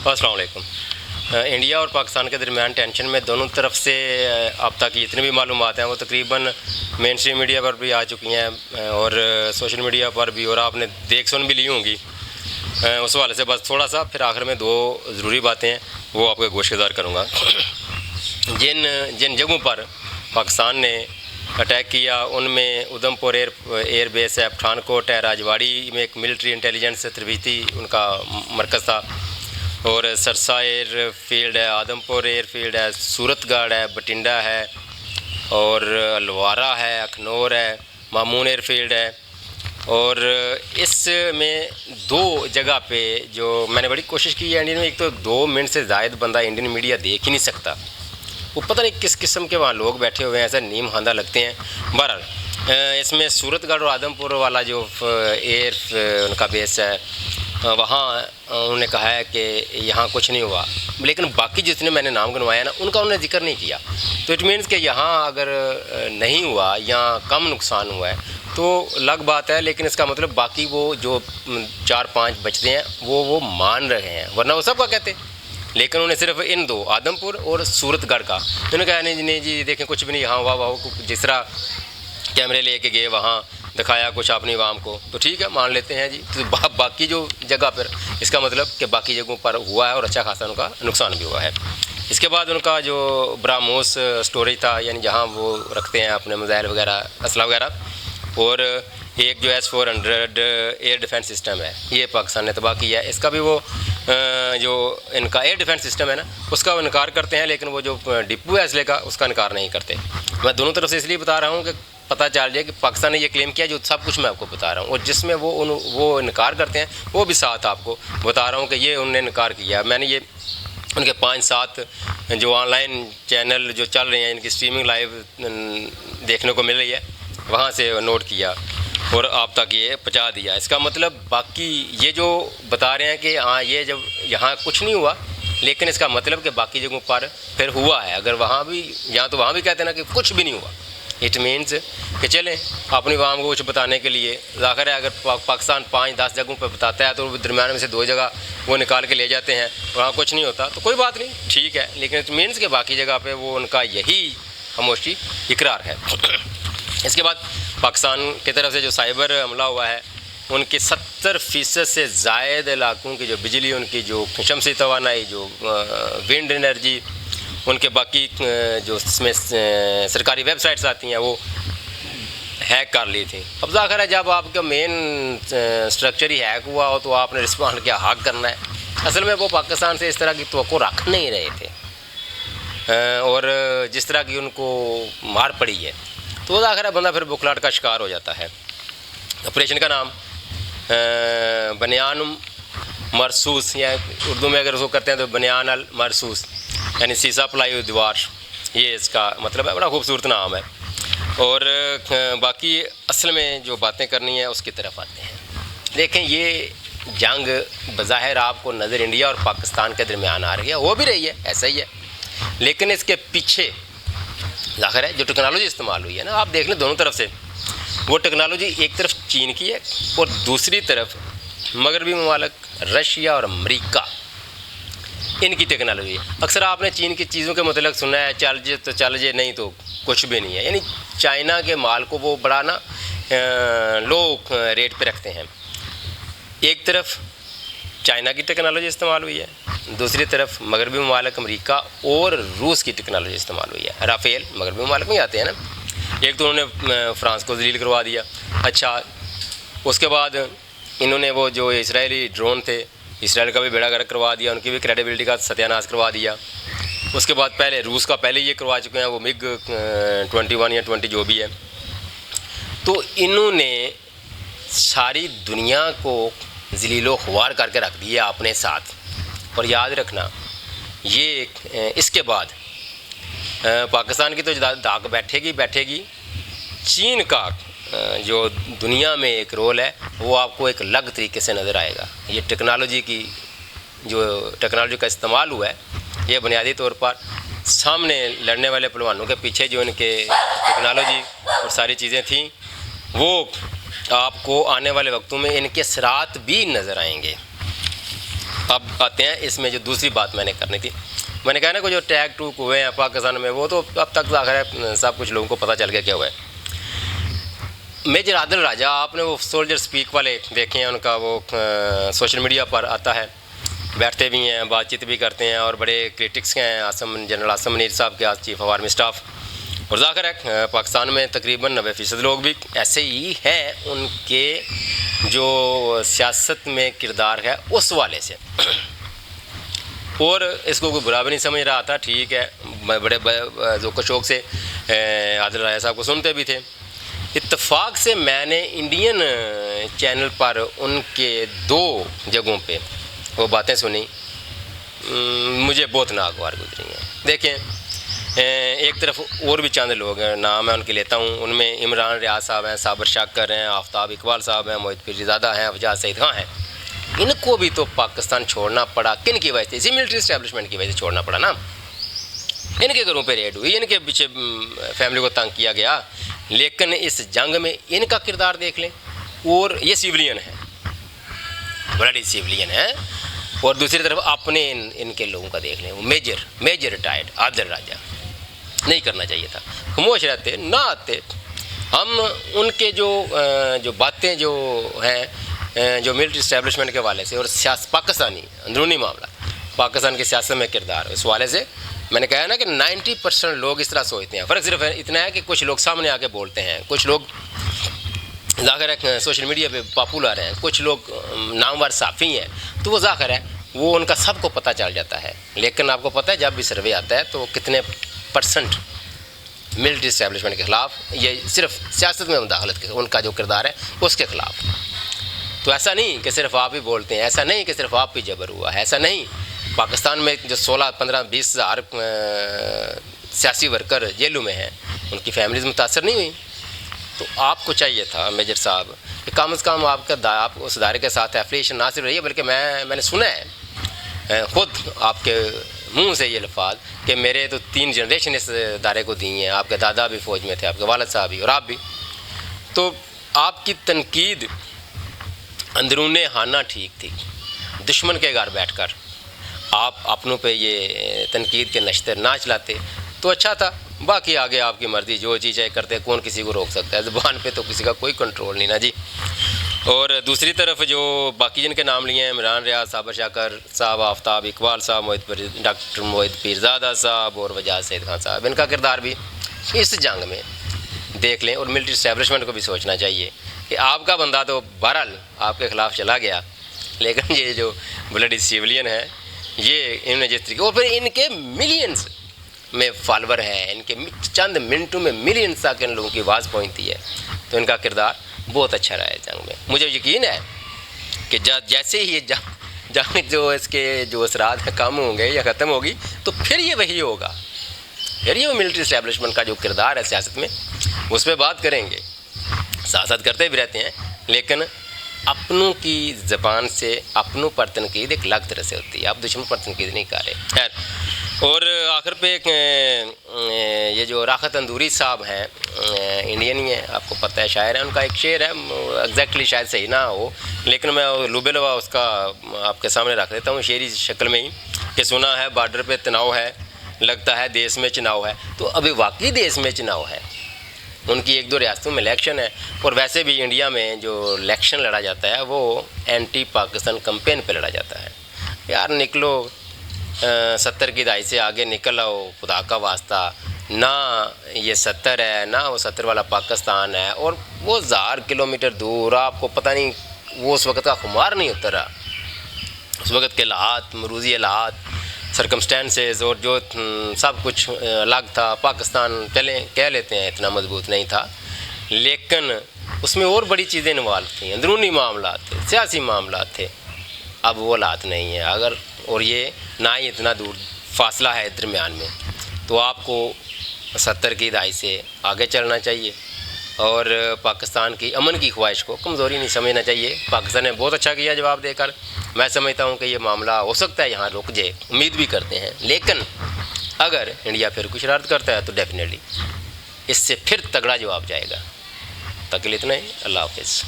السلام علیکم. انڈیا اور پاکستان کے درمیان ٹینشن میں دونوں طرف سے اب تک جتنی بھی معلومات ہیں وہ تقریباً مین اسٹریم میڈیا پر بھی آ چکی ہیں اور سوشل میڈیا پر بھی، اور آپ نے دیکھ سن بھی لی ہوں گی. اس حوالے سے بس تھوڑا سا پھر آخر میں 2 ضروری باتیں ہیں وہ آپ کو گوش گزار کروں گا. جن جگہوں پر پاکستان نے اٹیک کیا ان میں ادھم پور ایئر بیس ہے، پٹھان کوٹ ہے، راجواڑی میں ایک ملٹری انٹیلیجنس تربیتی ان کا مرکز تھا، اور سرسا ایئر فیلڈ ہے، آدم پور ایئر فیلڈ ہے، سورت گڑھ ہے، بٹنڈا ہے، اور الوارہ ہے، اکھنور ہے، مامون ایئر فیلڈ ہے. اور اس میں 2 جگہ پہ جو میں نے بڑی کوشش کی ہے انڈین میں، ایک تو 2 منٹ سے زائد بندہ انڈین میڈیا دیکھ ہی نہیں سکتا، وہ پتہ نہیں کس قسم کے وہاں لوگ بیٹھے ہوئے ہیں، ایسا نیم خواندہ لگتے ہیں. بہرحال اس میں سورت گڑھ اور آدم پور والا جو ایئر ان کا بیس ہے، وہاں انہوں نے کہا ہے کہ یہاں کچھ نہیں ہوا، لیکن باقی جتنے میں نے نام گنوایا نا ان کا انہوں نے ذکر نہیں کیا. تو اٹ مینس کہ یہاں اگر نہیں ہوا یا کم نقصان ہوا ہے تو الگ بات ہے، لیکن اس کا مطلب باقی وہ جو 4-5 بچتے ہیں وہ مان رہے ہیں، ورنہ وہ سب کا کہتے. لیکن انہوں نے صرف ان 2 آدم پور اور سورت گڑھ کا انہوں نے کہا نہیں جی دیکھیں کچھ بھی نہیں یہاں ہوا، وہ جس طرح کیمرے لے کے گئے وہاں دکھایا کچھ اپنی عوام کو، تو ٹھیک ہے مان لیتے ہیں جی. تو باقی جو جگہ پر اس کا مطلب کہ باقی جگہوں پر ہوا ہے اور اچھا خاصا ان کا نقصان بھی ہوا ہے. اس کے بعد ان کا جو براموس اسٹوریج تھا، یعنی جہاں وہ رکھتے ہیں اپنے میزائل وغیرہ اسلحہ وغیرہ، اور ایک جو S-400 ایئر ڈیفنس سسٹم ہے یہ پاکستان نے تباہ کیا ہے. اس کا بھی وہ جو ان کا ایئر ڈیفنس سسٹم ہے نا اس کا وہ انکار کرتے ہیں، لیکن وہ جو ڈپو ہے اسلحے کا اس کا انکار نہیں کرتے. میں دونوں طرف سے اس لیے بتا رہا ہوں کہ پتہ چل جائے کہ پاکستان نے یہ کلیم کیا جو سب کچھ میں آپ کو بتا رہا ہوں، اور جس میں وہ انکار کرتے ہیں وہ بھی ساتھ آپ کو بتا رہا ہوں کہ یہ انہوں نے انکار کیا. میں نے یہ ان کے 5-7 جو آن لائن چینل جو چل رہے ہیں ان کی اسٹریمنگ لائیو دیکھنے کو مل رہی ہے، وہاں سے نوٹ کیا اور آپ تک یہ پہنچا دیا. اس کا مطلب باقی یہ جو بتا رہے ہیں کہ ہاں یہ جب یہاں کچھ نہیں ہوا، لیکن اس کا مطلب کہ باقی جگہوں پر پھر ہوا ہے. اگر وہاں بھی یہاں تو وہاں بھی کہتے ہیں نا کہ کچھ بھی نہیں ہوا، اٹ مینس کہ چلیں اپنی عوام کو کچھ بتانے کے لیے ظاہر ہے اگر پاکستان 5-10 جگہوں پہ بتاتا ہے تو درمیان میں سے 2 جگہ وہ نکال کے لے جاتے ہیں، وہاں کچھ نہیں ہوتا تو کوئی بات نہیں ٹھیک ہے، لیکن اٹ مینس کہ باقی جگہ پہ وہ ان کا یہی خاموشی اقرار ہے. اس کے بعد پاکستان کی طرف سے جو سائبر حملہ ہوا ہے ان کے 70% سے زائد علاقوں کی جو بجلی، ان کی جو شمسی توانائی، جو ونڈ انرجی، ان کے باقی جو اس میں سرکاری ویب سائٹس آتی ہیں وہ ہیک کر لی تھی. اب ظاہر ہے جب آپ کا مین اسٹرکچر ہی ہیک ہوا ہو تو آپ نے رسپانڈ کیا ہیک کرنا ہے. اصل میں وہ پاکستان سے اس طرح کی توقع رکھ نہیں رہے تھے، اور جس طرح کی ان کو مار پڑی ہے تو ظاہر ہے بندہ پھر بکھلاہٹ کا شکار ہو جاتا ہے. آپریشن کا نام بنیان مرصوص، یا اردو میں اگر اس کو کرتے ہیں تو بنیان المرصوص، یعنی سیسا پلائی دیوار، یہ اس کا مطلب ہے. بڑا خوبصورت نام ہے. اور باقی اصل میں جو باتیں کرنی ہیں اس کی طرف آتے ہیں. دیکھیں یہ جنگ بظاہر آپ کو نظر انڈیا اور پاکستان کے درمیان آ رہی ہے، ہو بھی رہی ہے ایسا ہی ہے، لیکن اس کے پیچھے ظاہر ہے جو ٹیکنالوجی استعمال ہوئی ہے نا، آپ دیکھ لیں دونوں طرف سے وہ ٹیکنالوجی ایک طرف چین کی ہے اور دوسری طرف مغربی ممالک رشیا اور امریکہ ان کی ٹیکنالوجی ہے. اکثر آپ نے چین کی چیزوں کے متعلق سنا ہے چل جے تو چل جے، نہیں تو کچھ بھی نہیں ہے. یعنی چائنا کے مال کو وہ بڑا نا لو ریٹ پہ رکھتے ہیں. ایک طرف چائنا کی ٹیکنالوجی استعمال ہوئی ہے، دوسری طرف مغربی ممالک امریکہ اور روس کی ٹیکنالوجی استعمال ہوئی ہے. رافیل مغربی ممالک میں آتے ہیں نا. ایک تو انہوں نے فرانس کو ذلیل کروا دیا. اچھا اس کے بعد انہوں نے وہ جو اسرائیلی ڈرون تھے اسرائیل کا بھی بیڑا گرک کروا دیا، ان کی بھی کریڈیبلٹی کا ستیہ ناش کروا دیا. اس کے بعد پہلے روس کا پہلے یہ کروا چکے ہیں وہ MiG 21 یا 20 جو بھی ہے. تو انہوں نے ساری دنیا کو ذلیل و خوار کر کے رکھ دیا اپنے ساتھ. اور یاد رکھنا یہ اس کے بعد پاکستان کی تو داغ بیٹھے گی. چین کا جو دنیا میں ایک رول ہے وہ آپ کو ایک الگ طریقے سے نظر آئے گا. یہ ٹیکنالوجی کا استعمال ہوا ہے، یہ بنیادی طور پر سامنے لڑنے والے پہلوانوں کے پیچھے جو ان کے ٹیکنالوجی اور ساری چیزیں تھیں وہ آپ کو آنے والے وقتوں میں ان کے اثرات بھی نظر آئیں گے. اب آتے ہیں. اس میں جو دوسری بات میں نے کرنی تھی, میں نے کہا نا کہ جو ٹیگ ٹوک ہوئے ہیں پاکستان میں, وہ تو اب تک ظاہر ہے سب کچھ لوگوں کو پتہ چل گیا کیا ہوا ہے. میجر عادل راجہ, آپ نے وہ سولجر سپیک والے دیکھے ہیں, ان کا وہ سوشل میڈیا پر آتا ہے, بیٹھتے بھی ہیں, بات چیت بھی کرتے ہیں, اور بڑے کرٹکس ہیں جنرل عاصم منیر صاحب کے, چیف آف آرمی اسٹاف. اور ظاہر ہے پاکستان میں تقریباً 90% لوگ بھی ایسے ہی ہیں, ان کے جو سیاست میں کردار ہے اس والے سے. اور اس کو کوئی برا بھی نہیں سمجھ رہا تھا, ٹھیک ہے, بڑے ذوق و شوق سے عادل راجہ صاحب کو سنتے بھی تھے. اتفاق سے میں نے انڈین چینل پر ان کے 2 جگہوں پہ وہ باتیں سنی, مجھے بہت ناگوار گزری ہیں. دیکھیں, ایک طرف اور بھی چند لوگ ہیں, نام میں ان کے لیتا ہوں, ان میں عمران ریاض صاحب ہیں, صابر شاکر ہیں, آفتاب اقبال صاحب ہیں, موحد پیرزادہ ہیں, افجاز سعید خان ہیں. ان کو بھی تو پاکستان چھوڑنا پڑا, کن کی وجہ سے؟ اسی ملٹری اسٹیبلشمنٹ کی وجہ سے چھوڑنا پڑا نا. ان کے گھروں پہ ریڈ ہوئی, ان کے پیچھے فیملی کو تنگ کیا گیا, لیکن اس جنگ میں ان کا کردار دیکھ لیں. اور یہ سیولین ہے, بڑی سیولین ہے. اور دوسری طرف اپنے ان کے لوگوں کا دیکھ لیں, وہ میجر ریٹائرڈ عادل راجہ. نہیں کرنا چاہیے تھا, خاموش رہتے, نہ آتے. ہم ان کے جو باتیں جو ہیں جو ملٹری اسٹیبلشمنٹ کے حوالے سے, اور پاکستانی اندرونی معاملہ, پاکستان کی سیاست میں کردار, اس حوالے سے میں نے کہا نا کہ 90% لوگ اس طرح سوچتے ہیں. فرق صرف اتنا ہے کہ کچھ لوگ سامنے آ کے بولتے ہیں, کچھ لوگ ظاہر ہے سوشل میڈیا پہ پاپولر ہیں, کچھ لوگ نامور صحافی ہیں, تو وہ ظاہر ہے وہ ان کا سب کو پتہ چل جاتا ہے. لیکن آپ کو پتہ ہے جب بھی سروے آتا ہے تو کتنے % ملٹری اسٹیبلشمنٹ کے خلاف, یہ صرف سیاست میں مداخلت کے ان کا جو کردار ہے اس کے خلاف. تو ایسا نہیں کہ صرف آپ ہی بولتے ہیں, ایسا نہیں کہ صرف آپ ہی جبر ہوا ہے, ایسا نہیں. پاکستان میں جو 16, 15, 20 ہزار سیاسی ورکر جیلوں میں ہیں, ان کی فیملیز متاثر نہیں ہوئی. تو آپ کو چاہیے تھا میجر صاحب کہ کم از کم آپ اس ادارے کے ساتھ ایفیلیشن نہ صرف رہی ہے, بلکہ میں نے سنا ہے خود آپ کے منہ سے یہ الفاظ کہ میرے تو 3 جنریشن اس ادارے کو دی ہیں, آپ کے دادا بھی فوج میں تھے, آپ کے والد صاحب بھی, اور آپ بھی. تو آپ کی تنقید اندرون خانہ ٹھیک تھی, دشمن کے گھر بیٹھ کر آپ اپنوں پہ یہ تنقید کے نشتر نہ چلاتے تو اچھا تھا. باقی آگے آپ کی مرضی, جو چیزیں کرتے, کون کسی کو روک سکتا ہے, زبان پہ تو کسی کا کوئی کنٹرول نہیں نا جی. اور دوسری طرف جو باقی جن کے نام لیے ہیں, عمران ریاض, صابر شاکر صاحب, آفتاب اقبال صاحب, ڈاکٹر موحد پیرزادہ صاحب, اور افجاز سعید خان صاحب, ان کا کردار بھی اس جنگ میں دیکھ لیں. اور ملٹری اسٹیبلشمنٹ کو بھی سوچنا چاہیے کہ آپ کا بندہ تو بہرحال آپ کے خلاف چلا گیا, لیکن یہ جو بلڈی سیولین ہے, یہ انہوں نے جس طریقے, اور پھر ان کے ملینز میں فالوور ہیں, ان کے چند منٹوں میں ملینز تک ان لوگوں کی آواز پہنچتی ہے. تو ان کا کردار بہت اچھا رہا ہے جنگ میں. مجھے یقین ہے کہ جیسے ہی یہ جنگ جو اس کے جو اثرات کم ہوں گے یا ختم ہوگی, تو پھر یہ وہی ہوگا, پھر یہ ملٹری اسٹیبلشمنٹ کا جو کردار ہے سیاست میں, اس پہ بات کریں گے. ساتھ ساتھ کرتے بھی رہتے ہیں, لیکن اپنوں کی زبان سے اپنوں پر تنقید ایک الگ طرح سے ہوتی ہے, آپ دشمن پر تنقید نہیں کر رہے. خیر, اور آخر پہ یہ جو راحت اندوری صاحب ہیں, انڈین ہی ہیں, آپ کو پتہ ہے, شاعر ہیں. ان کا ایک شعر ہے, ایگزیکٹلی شاید صحیح نہ ہو, لیکن میں لبے لبا اس کا آپ کے سامنے رکھ دیتا ہوں شعری شکل میں ہی, کہ سنا ہے بارڈر پہ تناؤ ہے, لگتا ہے دیس میں چناؤ ہے. تو ابھی واقعی دیس میں چناؤ ہے, ان کی 1-2 ریاستوں میں الیکشن ہے. اور ویسے بھی انڈیا میں جو الیکشن لڑا جاتا ہے وہ اینٹی پاکستان کمپین پہ لڑا جاتا ہے. یار نکلو, 70 کی دہائی سے آگے نکل آؤ, خدا کا واسطہ. نہ یہ 70 ہے, نہ وہ 70 والا پاکستان ہے, اور وہ 1000 کلومیٹر دور, آپ کو پتہ نہیں وہ اس وقت کا خمار نہیں اترا, اس وقت کے حالات, مروزی حالات, سرکمسٹینسز, اور جو سب کچھ الگ تھا. پاکستان چلیں کہہ لیتے ہیں اتنا مضبوط نہیں تھا, لیکن اس میں اور بڑی چیزیں انوالو تھیں, اندرونی معاملات تھے, سیاسی معاملات تھے. اب وہ حالات نہیں ہیں اگر, اور یہ نہ ہی اتنا دور فاصلہ ہے درمیان میں. تو آپ کو 70 کی دہائی سے آگے چلنا چاہیے, اور پاکستان کی امن کی خواہش کو کمزوری نہیں سمجھنا چاہیے. پاکستان نے بہت اچھا کیا جواب دے کر. میں سمجھتا ہوں کہ یہ معاملہ ہو سکتا ہے یہاں رک جائے, امید بھی کرتے ہیں, لیکن اگر انڈیا پھر کچھ شرارت کرتا ہے تو ڈیفینیٹلی اس سے پھر تگڑا جواب جائے گا. تک کے لیے اتنا ہی, اللہ حافظ.